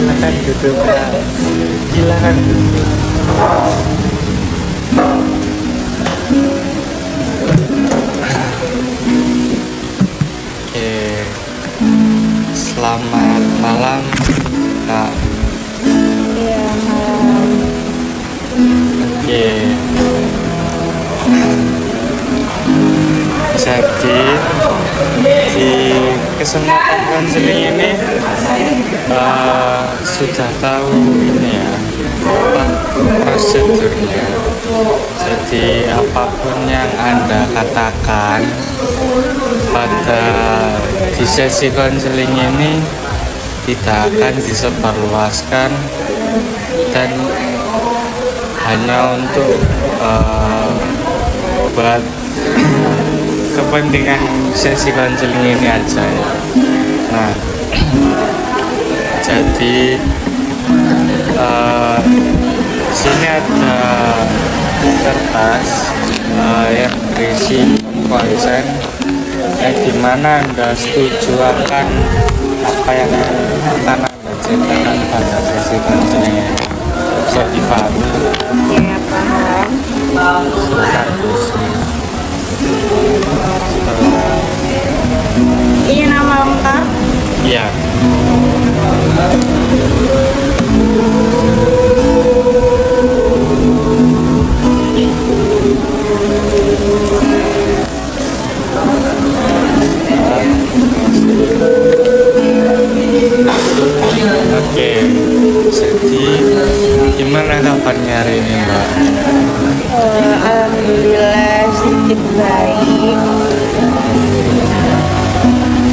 silakan duduk Kak. Silakan. Oke, selamat malam Kak. Iya, malam. Oke, jadi di kesempatan konseling ini sudah tahu ini ya apa prosedurnya. Jadi apapun yang Anda katakan pada di sesi konseling ini tidak akan disebarluaskan dan hanya untuk buat kepentingan sesi konseling ini aja ya. Nah, jadi sini ada kertas yang berisi konsen yang dimana Anda setuju akan apa yang akan Anda ceritakan pada sesi konseling ini. Bisa dipahami? Iya, paham. Ini nama lengkap? Iya. Oke, jadi gimana kabarnya hari ini Mbak? Alhamdulillah sedikit baik.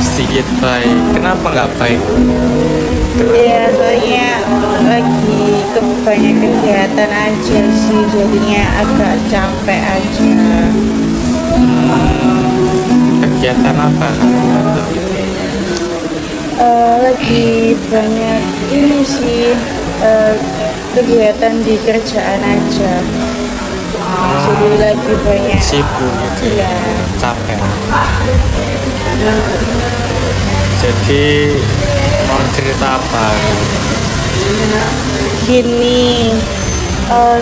Sedikit baik. Kenapa nggak baik? Ya, soalnya lagi kebanyakan kegiatan aja sih, jadinya agak capek aja. Kegiatan apa? Lagi banyak ini sih, kegiatan di kerjaan aja. Jadi lagi banyak Sibuk gitu ya? ya. Capek. Jadi mau cerita apa? Gini,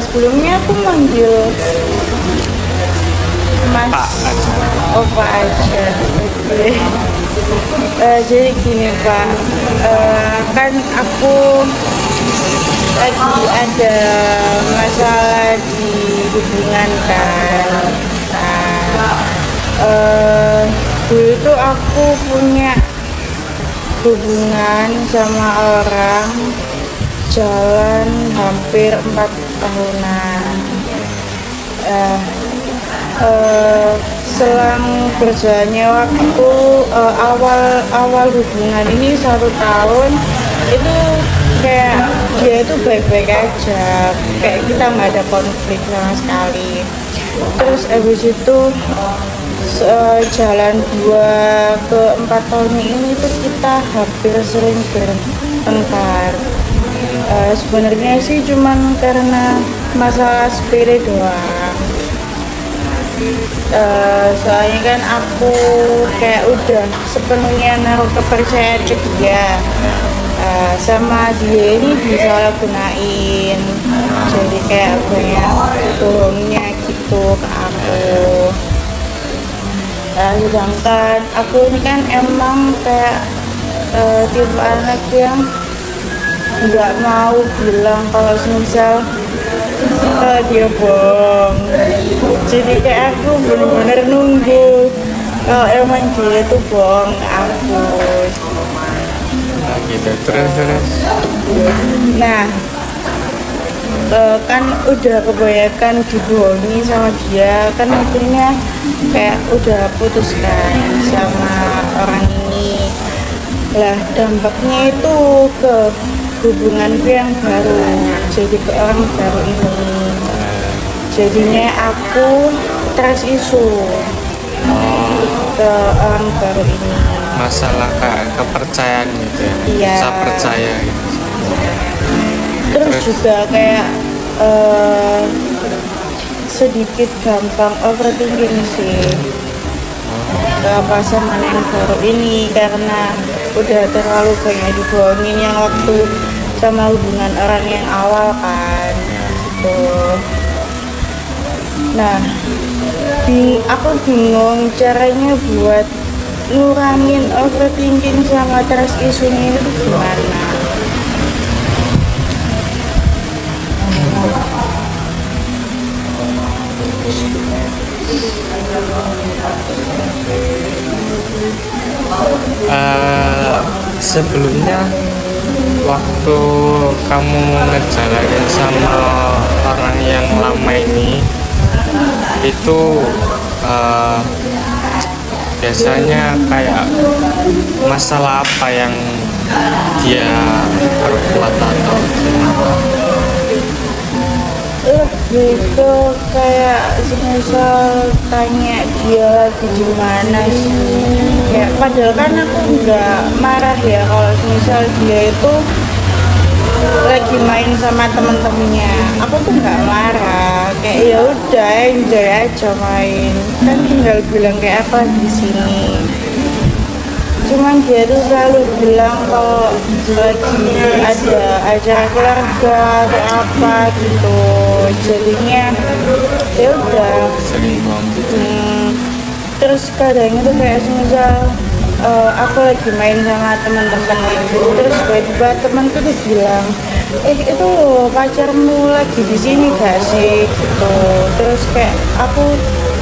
sebelumnya aku manggil Mas Pak aja. Opa aja. Oke. Jadi gini Pak, kan aku lagi ada masalah di hubungan kan. Nah, dulu tuh aku punya hubungan sama orang jalan hampir 4 tahunan. Selang berjalannya waktu, awal hubungan ini 1 tahun itu kayak dia itu baik-baik aja, kayak kita nggak ada konflik sama sekali. Terus habis itu jalan 2 ke 4 tahun ini tuh kita hampir sering bertengkar. Sebenarnya sih cuman karena masalah sepele doang. Soalnya kan aku kayak udah sepenuhnya naruh kepercayaan ke dia, sama dia ini disalahgunain, jadi kayak banyak bohongnya gitu ke aku. Sedangkan aku ini kan emang kayak tipe anak yang nggak mau bilang kalau misal dia bohong. Jadi kayak aku bener-bener nunggu kalau emang dia tuh bohong ke aku. Nah, gitu. Terus. Nah, kan udah kebanyakan dibohongi sama dia, kan akhirnya kayak udah putuskan sama orang ini. Lah dampaknya itu ke hubunganku yang baru, jadi ke orang baru ini. Jadinya aku trust issue ke orang baru ini. Masalah kepercayaan gitu ya? Iya. Bisa percaya gitu. Terus juga kayak sedikit gampang overthinking sih ke pasangan yang baru ini, karena udah terlalu banyak dibohongin. Yang waktu sama hubungan orang yang awal kan gitu. Nah, aku bingung caranya buat ngurangin overthinking sama trust isunya itu gimana. Sebelumnya waktu kamu ngejalanin sama orang yang lama ini itu biasanya kayak masalah apa yang dia perbuat atau gimana? Lebih ke kayak misal tanya dia lagi di mana sih, ya padahal kan aku nggak marah ya kalau misal dia itu lagi main sama temen-temennya, aku tuh nggak marah, kayak ya udah enjoy aja main, kan tinggal bilang kayak apa di sini. Cuman dia tuh selalu bilang kalau lagi ada acara keluarga atau apa gitu, jadinya ya udah. Sering banget. Terus kadang itu kayak misal aku lagi main sama teman-teman itu, terus tiba-tiba temanku tuh bilang, itu loh pacarmu lagi di sini gak sih gitu. Terus kayak aku,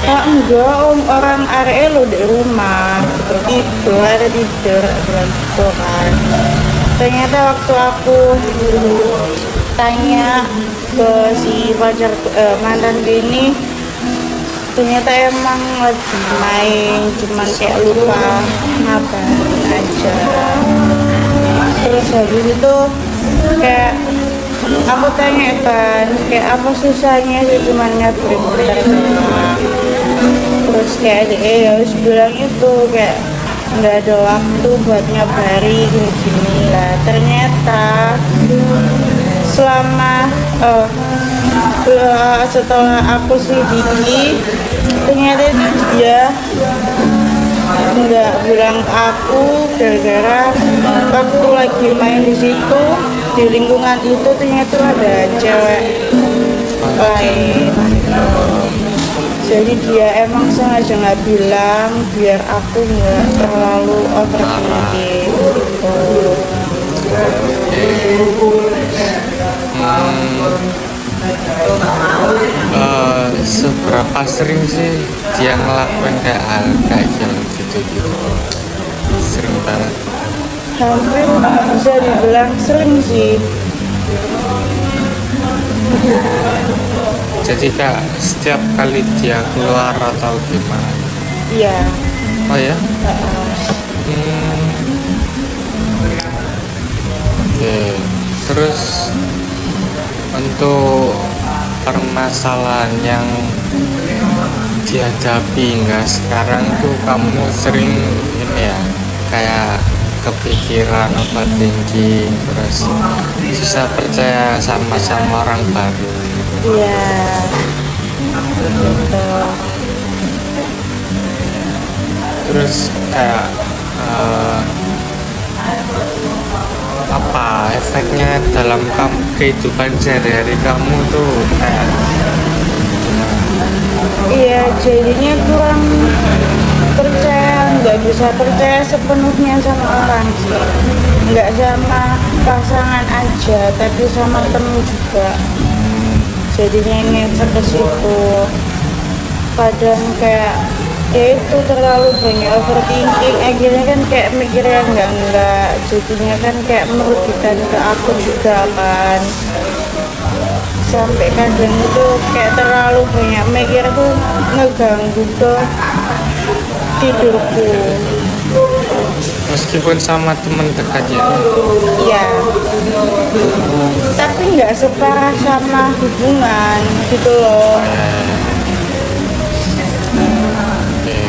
enggak om, orang area lo di rumah gitu, tidur ada tidur bilang gitu kan. Ternyata waktu aku tanya ke si pacar mantan ini, ternyata emang lagi main, cuman kayak lupa ngabarin aja. Terus habis itu kayak aku tanya kan, kayak apa susahnya sih cuman ngabarin bentar doang. Terus kayak dia harus bilang itu kayak nggak ada waktu buat ngabari gini-gini lah. Ternyata selama setelah aku selidiki, ternyata itu dia nggak bilang ke aku gara-gara waktu lagi main di situ, di lingkungan itu ternyata ada cewek lain. Jadi dia emang sengaja nggak bilang biar aku nggak terlalu overthinking gitu. Seberapa sering sih dia ngelakuin kayak hal kayak gitu? Sering banget. Hampir bisa dibilang sering sih. Jadi kak setiap kali dia keluar atau gimana? Iya. Oh ya? Oke. Terus untuk permasalahan yang dihadapi nggak sekarang tuh kamu sering ini ya kayak kepikiran overthinking, terus susah percaya sama orang baru. Iya. Gitu. Terus kayak apa efeknya dalam kehidupan sehari-hari kamu tuh kayak Iya, jadinya kurang percaya, nggak bisa percaya sepenuhnya sama orang sih. Nggak sama pasangan aja, tapi sama temen juga. Jadinya ngefek ke situ. Kadang kayak ya itu terlalu banyak overthinking, akhirnya kan kayak mikirnya enggak, jadinya kan kayak merugikan ke aku juga kan. Sampai kadang itu kayak terlalu banyak mikir tuh ngeganggu ke tidurku. meskipun sama teman dekat ya? Iya, tapi nggak separah sama hubungan gitu loh. Oke.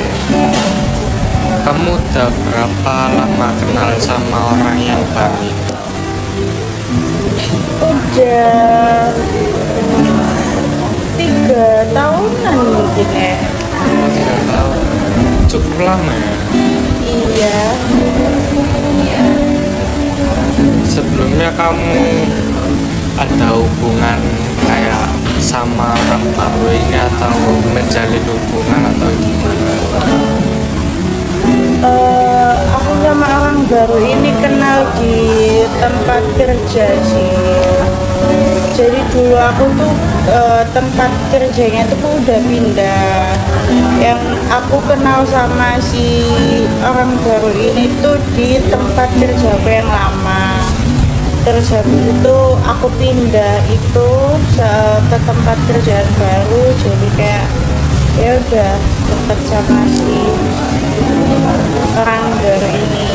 Kamu udah berapa lama kenal sama orang yang baru itu? Udah 3 tahunan mungkin ya. 3 tahun. Cukup lama ya? Iya. sebelumnya kamu ada hubungan kayak sama orang baru ini atau menjalin hubungan atau gimana? Aku sama orang baru ini kenal di tempat kerja sih. Jadi dulu aku tuh tempat kerjanya tuh udah pindah. Yang aku kenal sama si orang baru ini tuh di tempat kerja aku yang lama. Terus habis itu aku pindah itu ke tempat kerjaan baru, jadi kayak ya udah deket sama si orang baru ini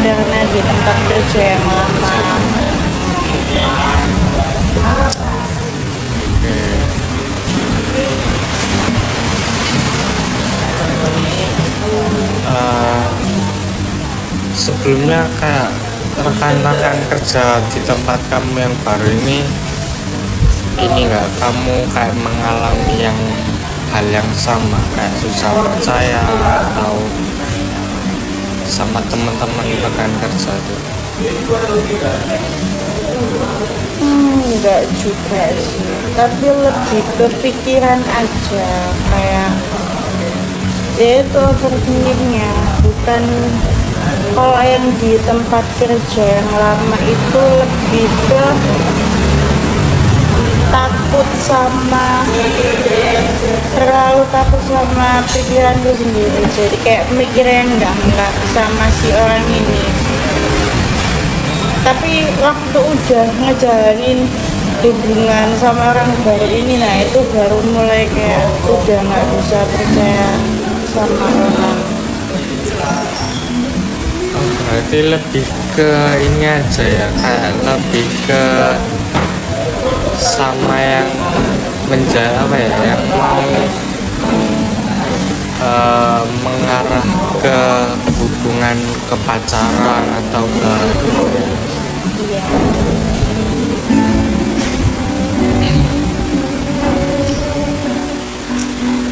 karena di tempat kerja yang lama. Eh, Sebelumnya kayak rekan-rekan kerja di tempat kamu yang baru ini nggak kamu kayak mengalami yang hal yang sama kayak susah percaya atau sama teman-teman rekan kerja itu? Enggak juga sih, tapi lebih kepikiran aja kayak ya itu overthinkingnya, bukan. Kalau yang di tempat kerja yang lama itu lebih ke takut sama terlalu takut sama pikiranku sendiri, jadi kayak mikirnya enggak sama si orang ini. Tapi waktu udah ngejalanin hubungan sama orang baru ini, nah itu baru mulai kayak udah nggak bisa percaya sama orang. Berarti lebih ke ini aja ya, kayak lebih ke sama yang apa ya, yang mau mengarah ke hubungan kepacaran atau ke Iya.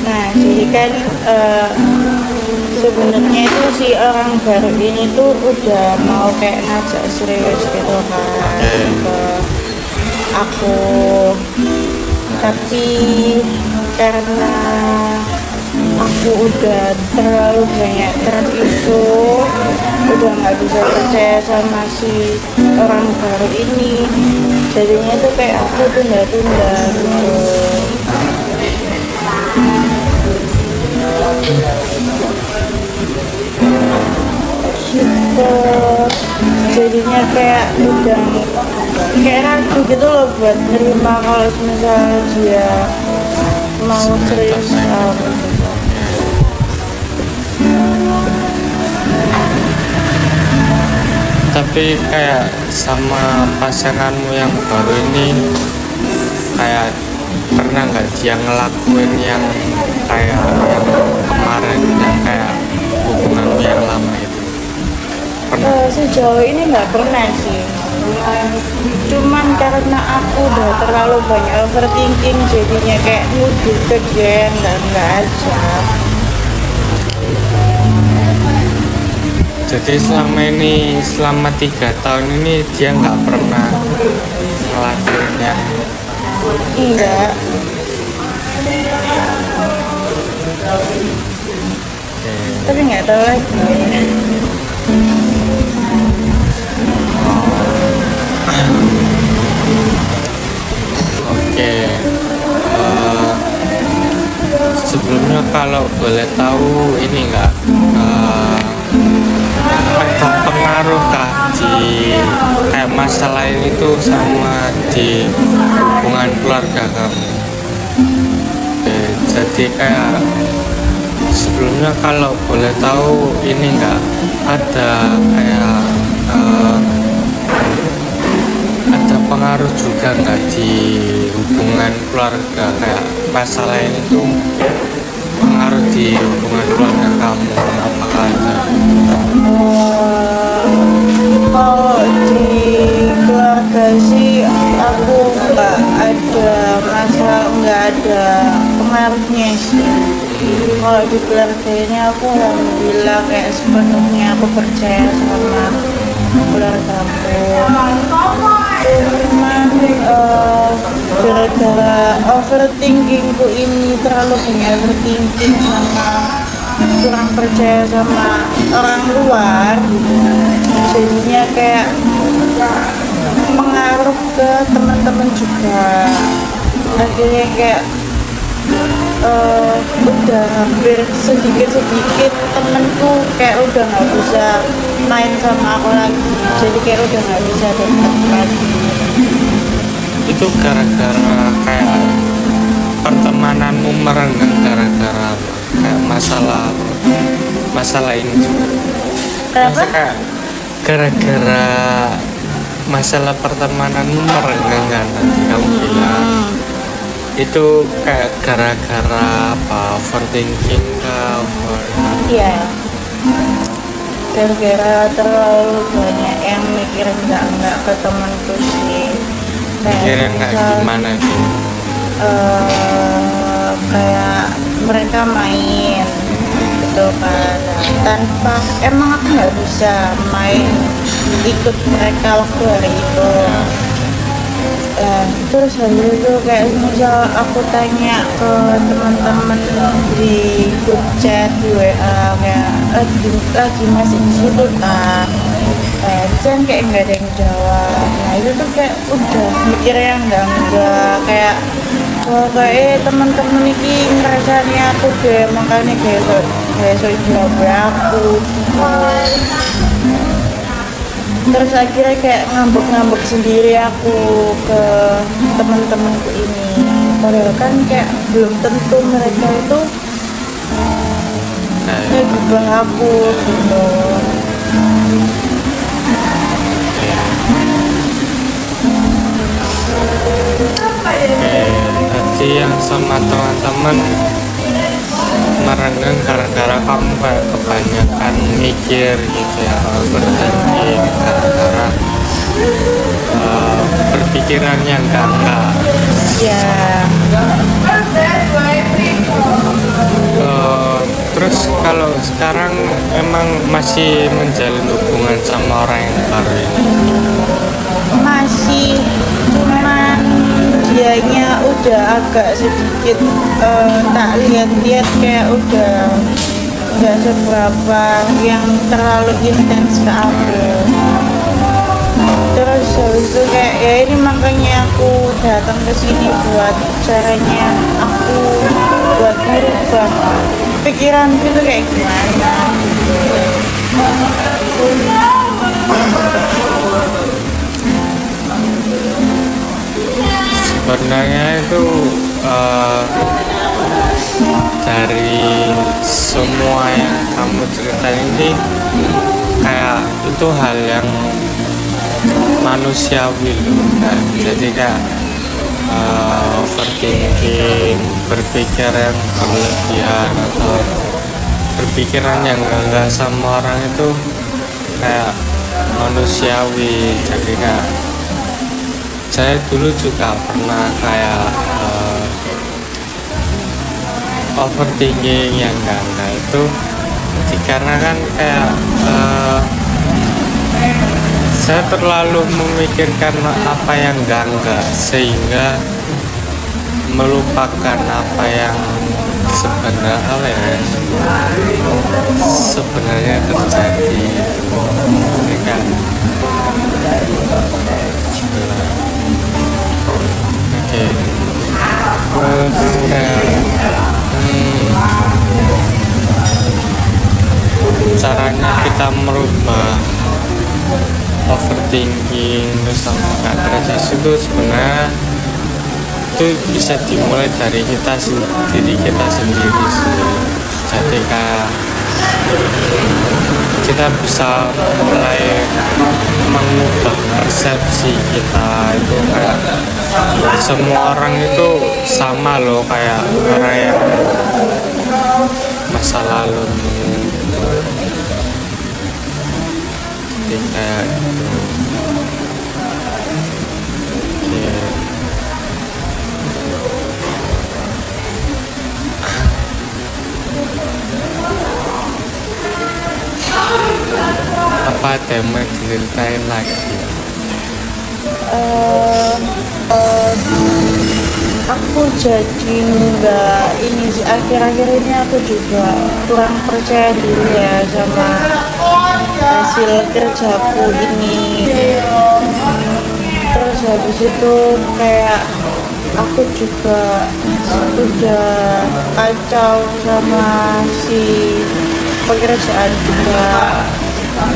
Nah, jadi kan sebenarnya itu si orang baru ini tuh udah mau kayak ngajak serius gitu kan ke aku, tapi karena aku udah terlalu banyak isu, udah nggak bisa percaya sama si orang baru ini, jadinya tuh kayak aku tunda-tunda gitu. Gitu, jadinya kayak udah kayak ragu gitu loh buat nerima kalau misalnya dia mau serius sama gitu. tapi kayak sama pasanganmu yang baru ini kayak pernah nggak dia ngelakuin yang kayak yang kemarin yang kayak hubunganmu yang lama itu? Pernah? Sejauh ini nggak pernah sih, cuman karena aku udah terlalu banyak overthinking, jadinya kayak nuduh ke dia yang nggak aja. Jadi selama 3 tahun ini dia nggak pernah ngelakuin yang Enggak. Tapi nggak tahu lagi. oke. Sebelumnya kalau boleh tahu ini nggak ada pengaruh kah di kayak masalah ini tuh sama di hubungan keluarga kamu? Oke, jadi kayak sebelumnya kalau boleh tahu ini nggak ada kayak ada pengaruh juga nggak di hubungan keluarga, kayak masalah ini tuh pengaruh di hubungan keluarga kamu, apakah ada? Kalau di keluarga sih aku nggak ada masalah, nggak ada pengaruhnya sih. Kalau di keluarga ini aku alhamdulillah kayak sepenuhnya aku percaya sama pulang kampung. Cuman gara-gara overthinkingku ini terlalu banyak overthinking sama kurang percaya sama orang luar, jadinya kayak mengaruh ke teman-teman juga. Akhirnya kayak udah hampir sedikit-sedikit temenku kayak udah nggak bisa main sama aku lagi, jadi kayak udah nggak bisa dekat lagi. Itu gara-gara kayak pertemananmu merenggang gara-gara apa? Kayak masalah ini juga. Kenapa? Masa kayak gara-gara masalah pertemananmu merenggang kan tadi kamu bilang. Itu kayak gara-gara apa? Overthinking kah? Iya, gara-gara terlalu banyak yang mikir enggak ke temanku sih. Mikirnya nggak gimana sih? Kayak mereka main gitu kan, tanpa emang aku nggak bisa main ikut mereka waktu hari itu. Terus habis itu kayak misal aku tanya ke teman-teman di grup chat di WA kayak lagi masih di situ kan, dan kayak nggak ada yang jawab. Nah itu tuh kayak udah mikir yang enggak kayak wah kayak teman-teman ini ngerasani aku deh, makanya kayak so jawab aku. Terus akhirnya kayak ngambek-ngambek sendiri aku ke teman-temanku ini, padahal kan kayak belum tentu mereka itu ngegibah aku gitu. Tadi yang sama teman-teman merenggang gara-gara kamu kayak kebanyakan mikir gitu ya, overthinking gara-gara berpikiran yang enggak. Ya. Terus kalau sekarang emang masih menjalin hubungan sama orang yang baru ini? Masih, cuman dianya udah agak sedikit tak lihat-lihat kayak udah nggak seberapa yang terlalu intens ke aku. Terus habis itu kayak ya ini makanya aku datang ke sini buat caranya aku buat merubah pikiranku itu kayak gimana. Sebenarnya itu dari semua yang kamu ceritain ini kayak itu hal yang manusiawi loh kan? Jadi kayak overthinking, berpikir yang berlebihan atau berpikiran yang enggak sama orang itu kayak manusiawi. Jadi kayak saya dulu juga pernah kayak overthinking yang enggak itu dikarenakan kayak saya terlalu memikirkan apa yang enggak sehingga melupakan apa yang sebenarnya terjadi. Ini kan oke. Caranya kita merubah overthinking terus sama depresi itu sebenarnya itu bisa dimulai dari diri kita sendiri sih. Jadi kayak kita bisa mulai mengubah persepsi kita itu kayak semua orang itu sama loh, kayak orang yang masa lalu jadi kayak ya. apa ada yang mau diceritain lagi? Aku jadi nggak ini sih, akhir-akhir ini aku juga kurang percaya diri ya sama hasil kerjaku ini. Terus habis itu kayak aku juga udah kacau sama si pekerjaan juga,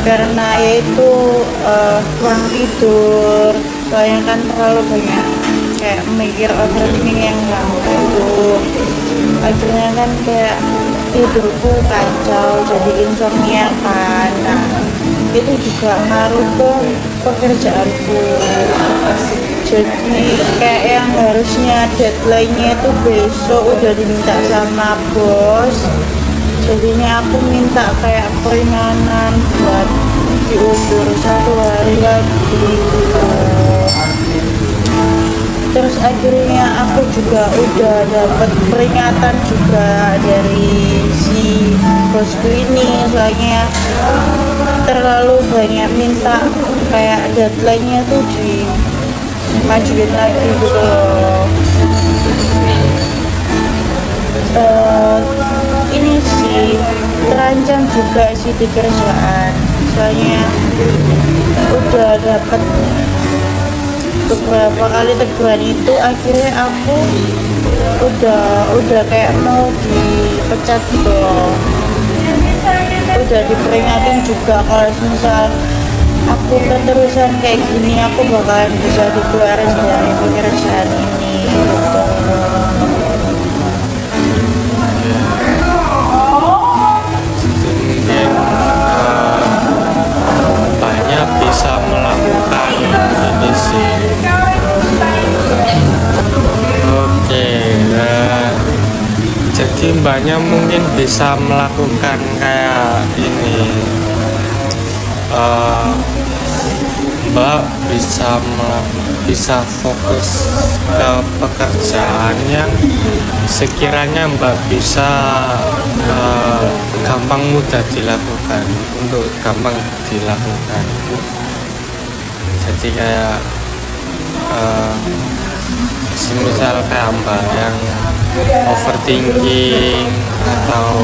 karena yaitu kurang tidur, soalnya kan terlalu banyak kayak mikir overthinking yang nggak itu, akhirnya kan kayak tidurku kacau, jadi insomnia kan. Nah, itu juga ngaruh ke pekerjaanku, jadi kayak yang harusnya deadline-nya itu besok udah diminta sama bos, jadinya aku minta kayak peringanan buat diundur 1 hari lagi. Terus akhirnya aku juga udah dapat peringatan juga dari si bosku ini, soalnya terlalu banyak minta kayak deadline-nya tuh dimajuin lagi gitu loh. Ini sih terancam juga sih di kerjaan, soalnya udah dapat beberapa kali teguran itu, akhirnya aku udah kayak mau dipecat gitu loh. Udah diperingatin juga kalau misal aku keterusan kayak gini aku bakalan bisa dikeluarin dari pekerjaan ini gitu. Banyak bisa melakukan ini sih. Oke, jadi mbaknya mungkin bisa melakukan kayak ini, mbak bisa fokus ke pekerjaan yang sekiranya mbak bisa gampang mudah dilakukan, untuk gampang dilakukan. Jadi kayak misal kayak mbak yang overthinking atau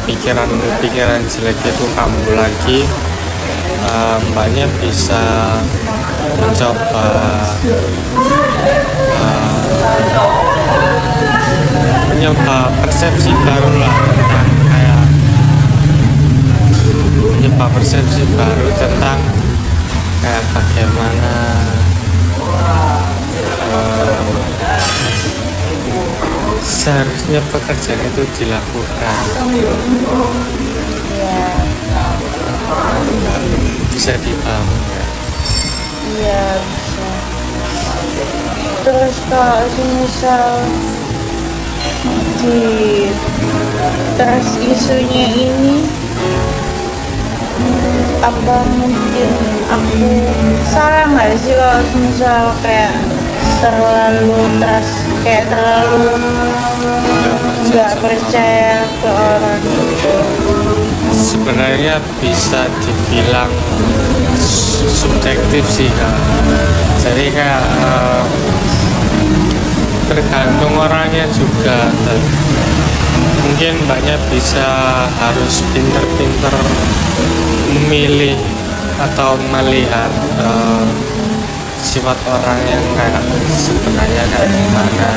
pikiran jelek itu kambuh lagi, mbaknya bisa mencoba mencoba persepsi baru lah, kayak mencoba persepsi baru tentang kayak bagaimana seharusnya pekerjaan itu dilakukan. Ya, Bisa dipahami ya? iya bisa. Terus kalau misal di trust isunya ini, apa mungkin aku salah nggak sih kalau misal kayak terlalu trust, kayak terlalu nggak percaya ke orang gitu? Sebenarnya bisa dibilang subjektif sih Kak. Jadi kayak tergantung orangnya juga. Mungkin banyak bisa harus pinter-pinter memilih atau melihat sifat orang yang kayak sebenarnya kayak gimana.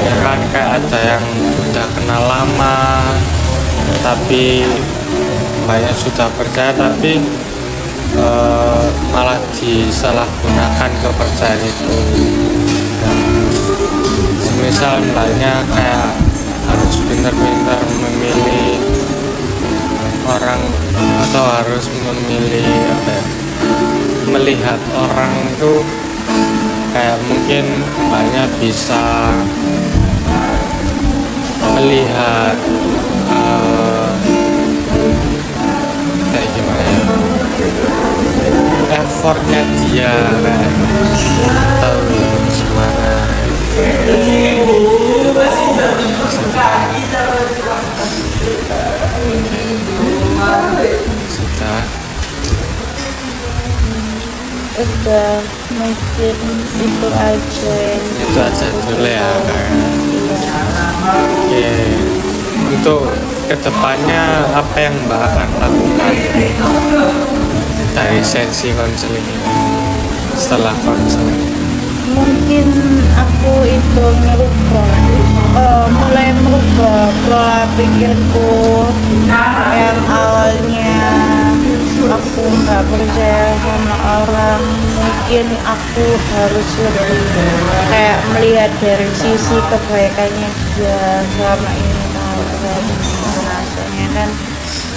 Ya kan kayak ada yang udah kenal lama tapi banyak sudah percaya, tapi malah disalahgunakan kepercayaan itu. Misal mbaknya kayak harus pintar-pintar memilih orang, atau harus memilih apa ya, melihat orang itu kayak mungkin banyak bisa melihat kayak gimana ya, effortnya dia kayak tahu gimana. udah mungkin itu aja. Itu aja dulu ya Kak. Oke, untuk kedepannya apa yang Mbak akan lakukan dari sesi konseling ini setelah konseling? Mungkin aku itu mulai merubah pola pikirku yang awalnya aku nggak percaya sama orang. Mungkin aku harus lebih kayak melihat dari sisi kebaikannya dia selama ini. Tahu rasanya kan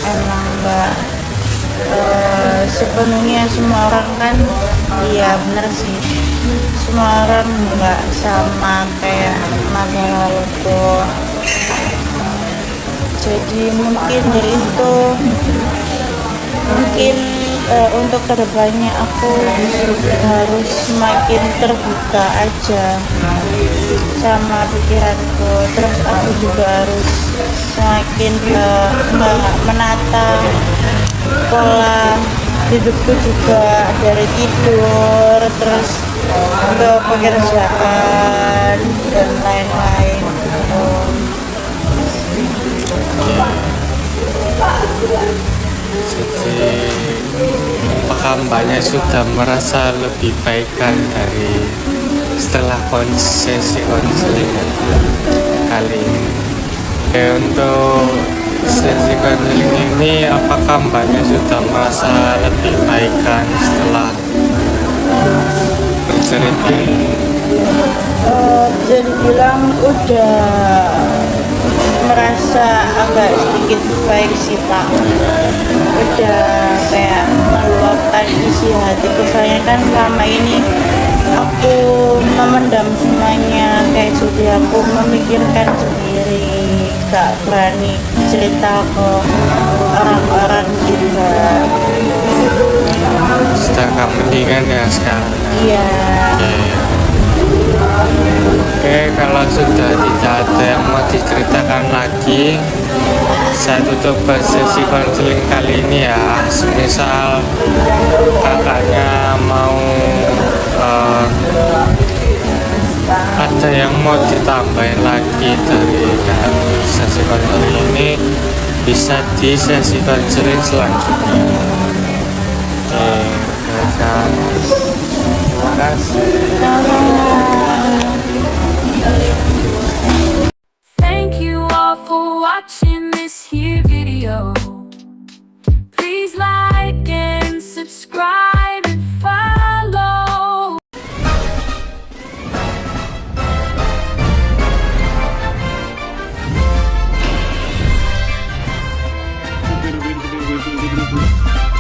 emang nggak sepenuhnya semua orang kan, iya bener sih, semua orang nggak sama kayak masa laluku. Jadi mungkin dari itu mungkin untuk kedepannya aku harus semakin terbuka aja sama pikiranku. Terus aku juga harus semakin menata pola hidupku juga, dari tidur terus ke pekerjaan dan lain-lain gitu. Jadi apakah Mbaknya sudah merasa lebih baikkan dari setelah sesi konseling kali ini? Untuk sesi konseling ini apakah Mbaknya sudah merasa lebih baikkan setelah bercerita? Bisa dibilang udah merasa agak sedikit baik sih Pak. Udah kayak meluapkan isi hatiku, soalnya kan selama ini aku memendam semuanya, kayak jadi aku memikirkan sendiri, gak berani cerita ke orang-orang juga. Sedang mendingan ya sekarang? Iya. Oke, kalau sudah tidak ada yang mau diceritakan lagi, saya tutup sesi konseling kali ini ya. Misal kakaknya mau ada yang mau ditambahin lagi dari sesi konseling ini, bisa di sesi konseling selanjutnya. Oke, terima kasih. Thank you all for watching this here video. Please like and subscribe and follow. Thank you.